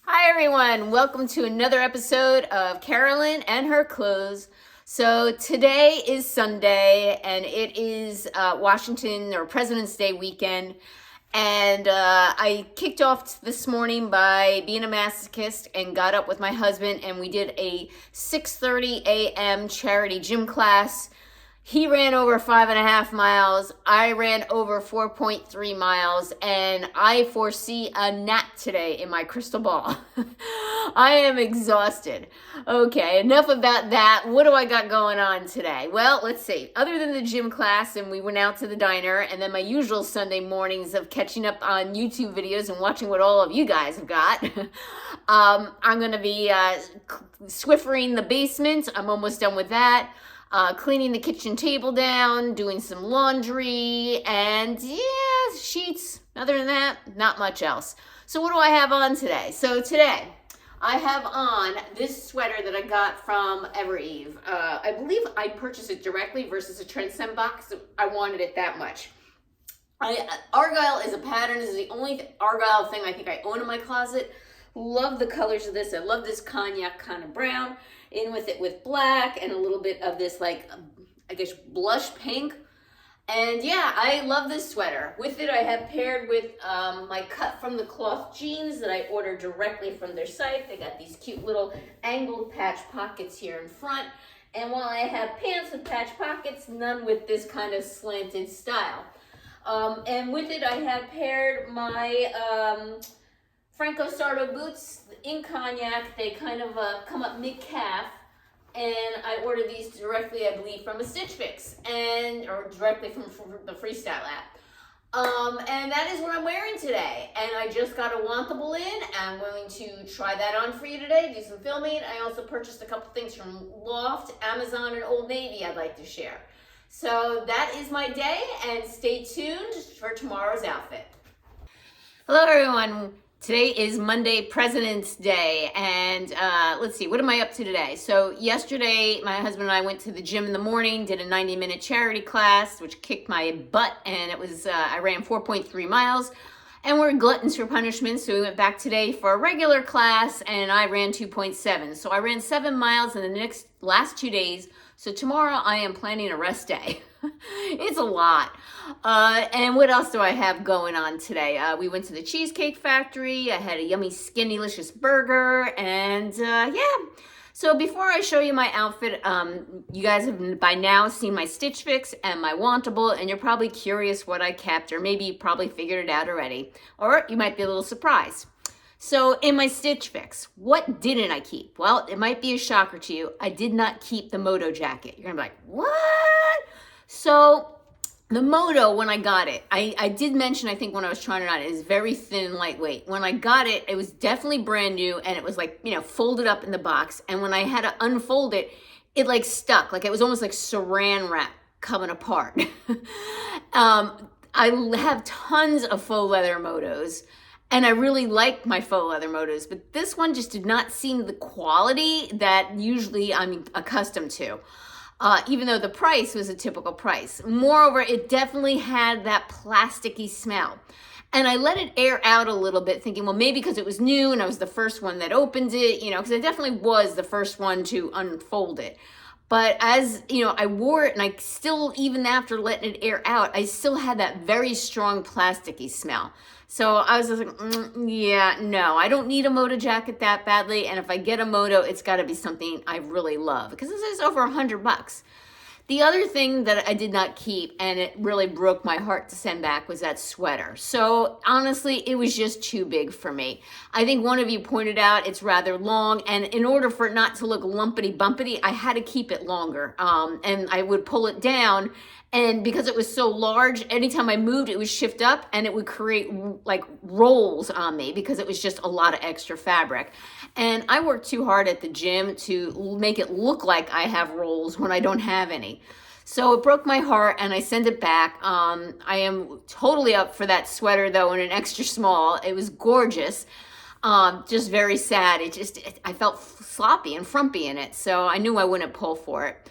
Hi everyone, welcome to another episode of Carolyn and Her Clothes. So today is Sunday and it is Washington or President's Day weekend. And I kicked off this morning by being a masochist and got up with my husband and we did a 6:30 a.m. charity gym class. He ran over 5.5 miles. I ran over 4.3 miles, and I foresee a nap today in my crystal ball. I am exhausted. Okay, enough about that. What do I got going on today? Well, let's see. Other than the gym class, and we went out to the diner, and then my usual Sunday mornings of catching up on YouTube videos and watching what all of you guys have got, I'm going to be Swiffering the basement. I'm almost done with that. Cleaning the kitchen table down, doing some laundry, and yeah, sheets. Other than that, not much else. So what do I have on today? So today, I have on this sweater that I got from Evereve. I believe I purchased it directly versus a Trendsend box. So I wanted it that much. Argyle is a pattern. This is the only Argyle thing I think I own in my closet. Love the colors of this. I love this cognac kind of brown. In with it with black and a little bit of this like, I guess, blush pink. And yeah, I love this sweater. With it, I have paired with my cut from the cloth jeans that I ordered directly from their site. They got these cute little angled patch pockets here in front. And while I have pants with patch pockets, none with this kind of slanted style. And with it, I have paired my Franco Sarto boots in cognac. They kind of come up mid-calf, and I ordered these directly, I believe, from a Stitch Fix, or directly from the Freestyle app. And that is what I'm wearing today. And I just got a Wantable in. I'm going to try that on for you today, do some filming. I also purchased a couple things from Loft, Amazon, and Old Navy I'd like to share. So that is my day, and stay tuned for tomorrow's outfit. Hello, everyone. Today is Monday, President's Day, and let's see, what am I up to today? So yesterday, my husband and I went to the gym in the morning, did a 90-minute charity class, which kicked my butt, and it was, I ran 4.3 miles, and we're gluttons for punishment, so we went back today for a regular class, and I ran 2.7. So I ran 7 miles in the last 2 days, so tomorrow I am planning a rest day. It's a lot. And what else do I have going on today? We went to the Cheesecake Factory. I had a yummy, skinny-licious burger. And yeah. So before I show you my outfit, you guys have by now seen my Stitch Fix and my Wantable. And you're probably curious what I kept. Or maybe you probably figured it out already. Or you might be a little surprised. So in my Stitch Fix, what didn't I keep? Well, it might be a shocker to you. I did not keep the moto jacket. You're going to be like, what? So the moto, when I got it, I did mention, I think when I was trying it on, it is very thin and lightweight. When I got it, it was definitely brand new and it was like, folded up in the box. And when I had to unfold it, it like stuck. Like it was almost like saran wrap coming apart. I have tons of faux leather motos. And I really like my faux leather motos, but this one just did not seem the quality that usually I'm accustomed to. Even though the price was a typical price. Moreover, it definitely had that plasticky smell. And I let it air out a little bit thinking, well, maybe because it was new and I was the first one that opened it, because I definitely was the first one to unfold it. But as, I wore it and I still, even after letting it air out, I still had that very strong plasticky smell. So I was just like, yeah, no, I don't need a moto jacket that badly. And if I get a moto, it's got to be something I really love because this is over $100. The other thing that I did not keep, and it really broke my heart to send back, was that sweater. So honestly, it was just too big for me. I think one of you pointed out it's rather long, and in order for it not to look lumpity-bumpity, I had to keep it longer. And I would pull it down, and because it was so large, anytime I moved, it would shift up, and it would create like rolls on me because it was just a lot of extra fabric. And I worked too hard at the gym to make it look like I have rolls when I don't have any. So it broke my heart and I sent it back. I am totally up for that sweater though in an extra small. It was gorgeous. Just very sad. I felt sloppy and frumpy in it. So I knew I wouldn't pull for it.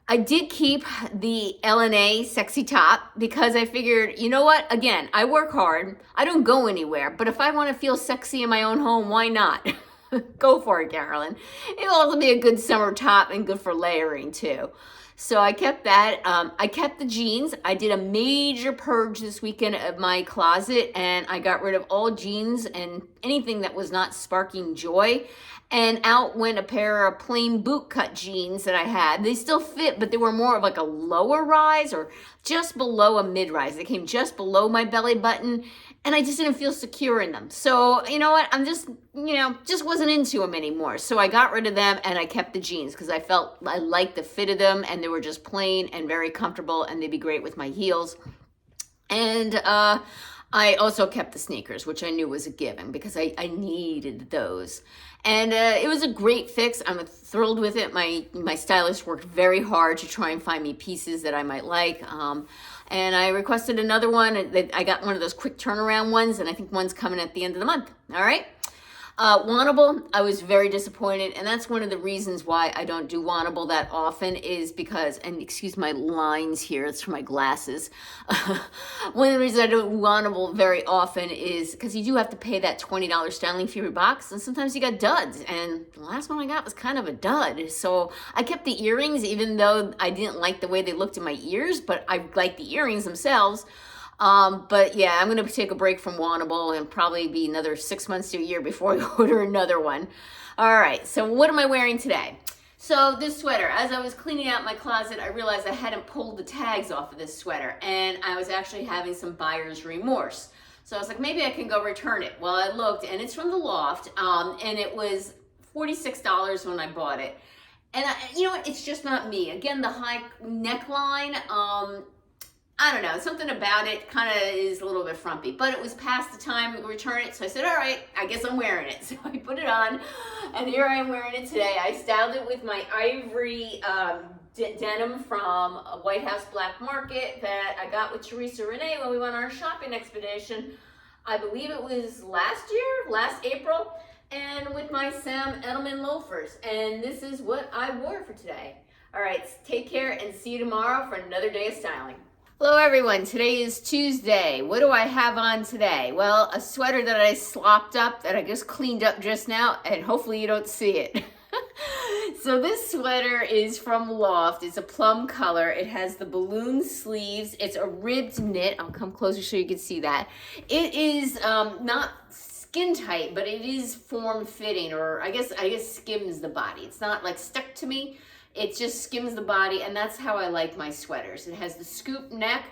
I did keep the LNA sexy top because I figured, you know what? Again, I work hard. I don't go anywhere. But if I want to feel sexy in my own home, why not? Go for it, Carolyn. It'll also be a good summer top and good for layering too. So I kept that. I kept the jeans. I did a major purge this weekend of my closet, and I got rid of all jeans and anything that was not sparking joy. And out went a pair of plain boot cut jeans that I had. They still fit, but they were more of like a lower rise or just below a mid rise. They came just below my belly button, and I just didn't feel secure in them. So, you know what? I'm just, just wasn't into them anymore. So I got rid of them and I kept the jeans because I felt I liked the fit of them, and they were just plain and very comfortable, and they'd be great with my heels. And I also kept the sneakers, which I knew was a given because I needed those. And it was a great fix. I'm thrilled with it. My stylist worked very hard to try and find me pieces that I might like. And I requested another one. I got one of those quick turnaround ones, and I think one's coming at the end of the month. All right. Wantable, I was very disappointed, and that's one of the reasons why I don't do Wantable that often is because, and excuse my lines here, it's for my glasses. One of the reasons I don't do Wantable very often is because you do have to pay that $20 styling fee per box, and sometimes you got duds, and the last one I got was kind of a dud. So I kept the earrings, even though I didn't like the way they looked in my ears, but I liked the earrings themselves. But yeah, I'm going to take a break from Wantable and probably be another 6 months to a year before I order another one. All right, so what am I wearing today? So this sweater, as I was cleaning out my closet, I realized I hadn't pulled the tags off of this sweater, and I was actually having some buyer's remorse. So I was like, maybe I can go return it. Well, I looked, and it's from the Loft, and it was $46 when I bought it. And you know what? It's just not me. Again, the high neckline, I don't know, something about it kind of is a little bit frumpy, but it was past the time to return it, so I said, all right, I guess I'm wearing it. So I put it on, and here I am wearing it today. I styled it with my ivory denim from White House Black Market that I got with Teresa Renee when we went on our shopping expedition. I believe it was last April, and with my Sam Edelman loafers, and this is what I wore for today. All right, take care and see you tomorrow for another day of styling. Hello everyone, today is Tuesday. What do I have on today? Well, a sweater that I slopped up, that I just cleaned up just now, and hopefully you don't see it. So this sweater is from Loft. It's a plum color. It has the balloon sleeves. It's a ribbed knit. I'll come closer so you can see that. It is not skin tight, but it is form fitting, or I guess skims the body. It's not like stuck to me. It just skims the body, and that's how I like my sweaters. It has the scoop neck,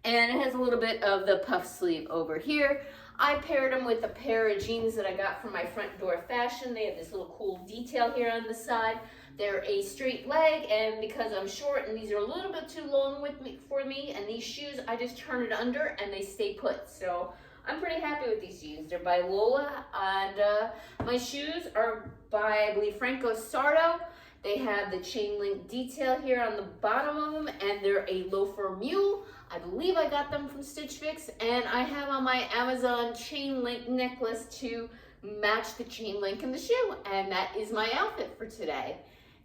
and it has a little bit of the puff sleeve over here. I paired them with a pair of jeans that I got from my Front Door Fashion. They have this little cool detail here on the side. They're a straight leg, and because I'm short and these are a little bit too long for me, and these shoes, I just turn it under and they stay put. So I'm pretty happy with these jeans. They're by Lola, and my shoes are by, I believe, Franco Sardo. They have the chain link detail here on the bottom of them, and they're a loafer mule. I believe I got them from Stitch Fix, and I have on my Amazon chain link necklace to match the chain link in the shoe, and that is my outfit for today.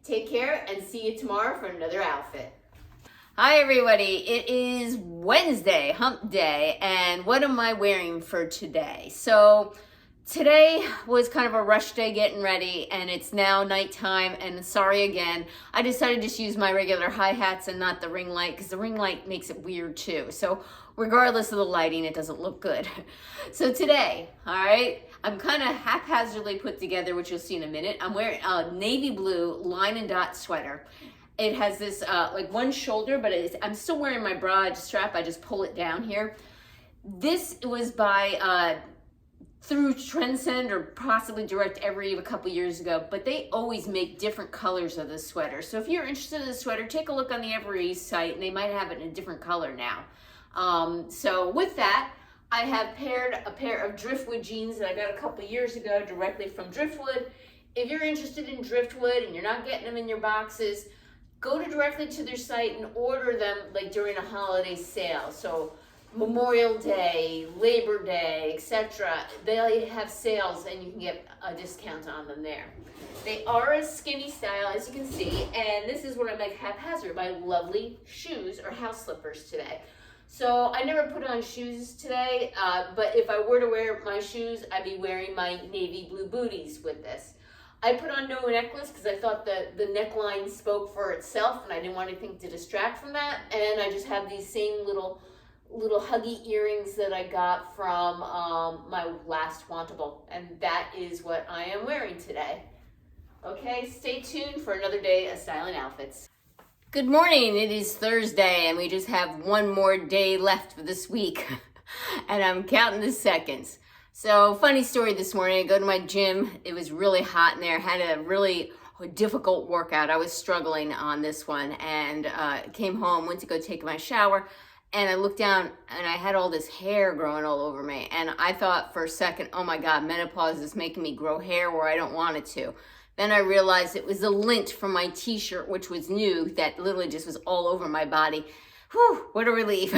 Take care and see you tomorrow for another outfit. Hi everybody, it is Wednesday, hump day, and what am I wearing for today? So today was kind of a rush day getting ready, and it's now nighttime, and sorry again, I decided to just use my regular hi-hats and not the ring light, because the ring light makes it weird too. So regardless of the lighting, it doesn't look good. So today, all right, I'm kind of haphazardly put together, which you'll see in a minute. I'm wearing a navy blue line and dot sweater. It has this like one shoulder, but I'm still wearing my bra strap. I just pull it down here. This was by through Trendsend or possibly Direct Every a couple years ago, but they always make different colors of the sweater. So if you're interested in the sweater, take a look on the Every site, and they might have it in a different color now. So with that, I have paired a pair of Driftwood jeans that I got a couple years ago directly from Driftwood. If you're interested in Driftwood and you're not getting them in your boxes, go directly to their site and order them like during a holiday sale. So Memorial Day, Labor Day, etc. They have sales and you can get a discount on them there. They are a skinny style, as you can see, and this is what I make haphazard, my lovely shoes or house slippers today. So I never put on shoes today, but if I were to wear my shoes, I'd be wearing my navy blue booties with this. I put on no necklace because I thought the neckline spoke for itself and I didn't want anything to distract from that. And I just have these same little huggy earrings that I got from my last Wantable. And that is what I am wearing today. Okay, stay tuned for another day of styling outfits. Good morning, it is Thursday and we just have one more day left for this week. And I'm counting the seconds. So, funny story this morning, I go to my gym, it was really hot in there, had a really difficult workout. I was struggling on this one and came home, went to go take my shower, and I looked down and I had all this hair growing all over me. And I thought for a second, oh my God, menopause is making me grow hair where I don't want it to. Then I realized it was the lint from my t-shirt, which was new, that literally just was all over my body. Whew, what a relief.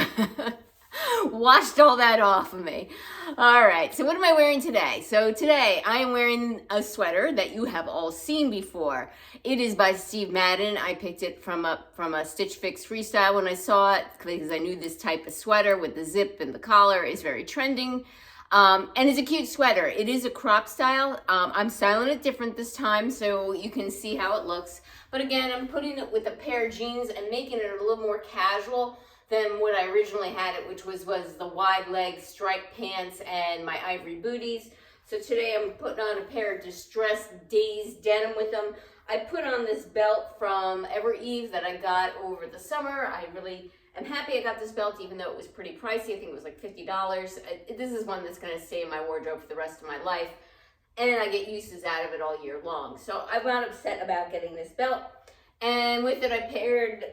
Washed all that off of me. All right, so what am I wearing today? So today I am wearing a sweater that you have all seen before. It is by Steve Madden. I picked it from a Stitch Fix Freestyle when I saw it because I knew this type of sweater with the zip and the collar is very trending. And it's a cute sweater. It is a crop style. I'm styling it different this time so you can see how it looks. But again, I'm putting it with a pair of jeans and making it a little more casual than what I originally had it, which was the wide leg striped pants and my ivory booties. So today I'm putting on a pair of distressed Days denim with them. I put on this belt from Ever Eve that I got over the summer. I really am happy I got this belt, even though it was pretty pricey. I think it was like $50. This is one that's gonna stay in my wardrobe for the rest of my life. And I get uses out of it all year long. So I'm not upset about getting this belt. And with it, I paired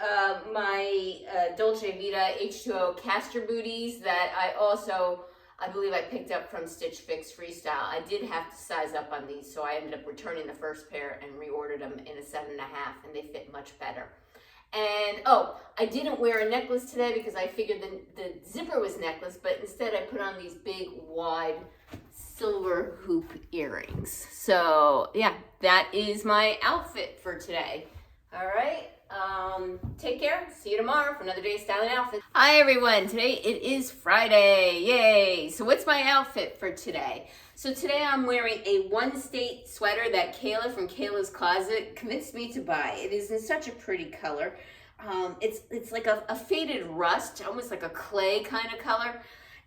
my Dolce Vita H2O Castor booties that I believe I picked up from Stitch Fix Freestyle. I did have to size up on these, so I ended up returning the first pair and reordered them in a 7.5, and they fit much better. And, oh, I didn't wear a necklace today because I figured the zipper was necklace, but instead I put on these big, wide, silver hoop earrings. So, yeah, that is my outfit for today. All right, take care. See you tomorrow for another day of styling outfits. Hi everyone, today it is Friday, yay. So what's my outfit for today? So today I'm wearing a One State sweater that Kayla from Kayla's Closet convinced me to buy. It is in such a pretty color. It's like a faded rust, almost like a clay kind of color.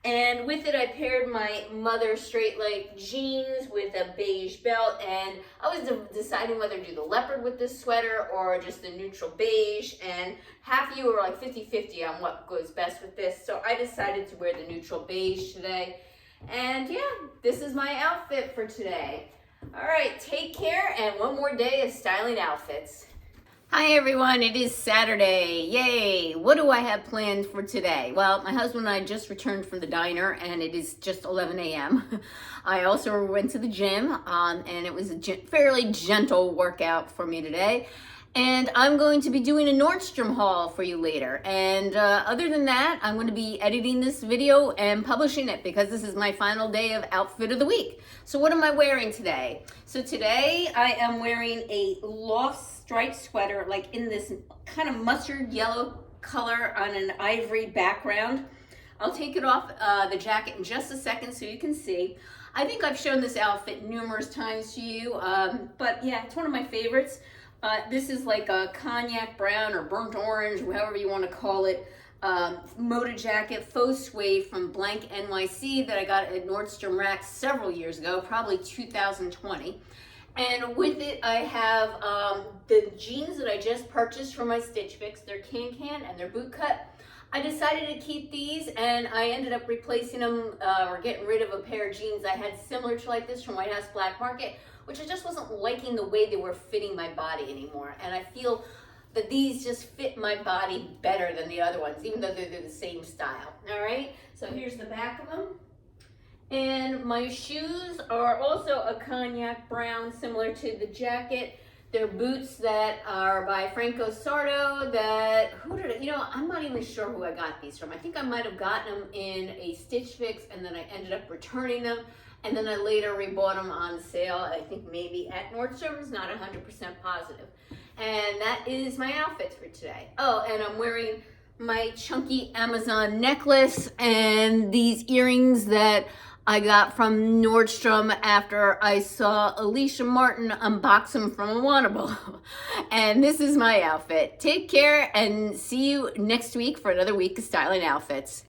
And with it, I paired my Mother straight leg jeans with a beige belt. And I was deciding whether to do the leopard with this sweater or just the neutral beige. And half of you were like 50-50 on what goes best with this. So I decided to wear the neutral beige today. And yeah, this is my outfit for today. All right, take care and one more day of styling outfits. Hi everyone, it is Saturday, yay! What do I have planned for today? Well, my husband and I just returned from the diner and it is just 11 a.m. I also went to the gym and it was a fairly gentle workout for me today. And I'm going to be doing a Nordstrom haul for you later. And other than that, I'm going to be editing this video and publishing it because this is my final day of outfit of the week. So what am I wearing today? So today I am wearing a loft striped sweater, like in this kind of mustard yellow color on an ivory background. I'll take it off the jacket in just a second so you can see. I think I've shown this outfit numerous times to you, but yeah, it's one of my favorites. This is like a cognac brown or burnt orange, however you want to call it, motor jacket, faux suede from Blank NYC that I got at Nordstrom Rack several years ago, probably 2020. And with it, I have the jeans that I just purchased from my Stitch Fix. They're can and they're boot cut. I decided to keep these and I ended up replacing them or getting rid of a pair of jeans I had similar to like this from White House Black Market, which I just wasn't liking the way they were fitting my body anymore. And I feel that these just fit my body better than the other ones, even though they're the same style, all right? So here's the back of them. And my shoes are also a cognac brown, similar to the jacket. They're boots that are by Franco Sardo that, I'm not even sure who I got these from. I think I might have gotten them in a Stitch Fix and then I ended up returning them. And then I later rebought them on sale, I think maybe at Nordstrom's, not 100% positive. And that is my outfit for today. Oh, and I'm wearing my chunky Amazon necklace and these earrings that I got from Nordstrom after I saw Alicia Martin unbox them from Wantable. And this is my outfit. Take care and see you next week for another week of styling outfits.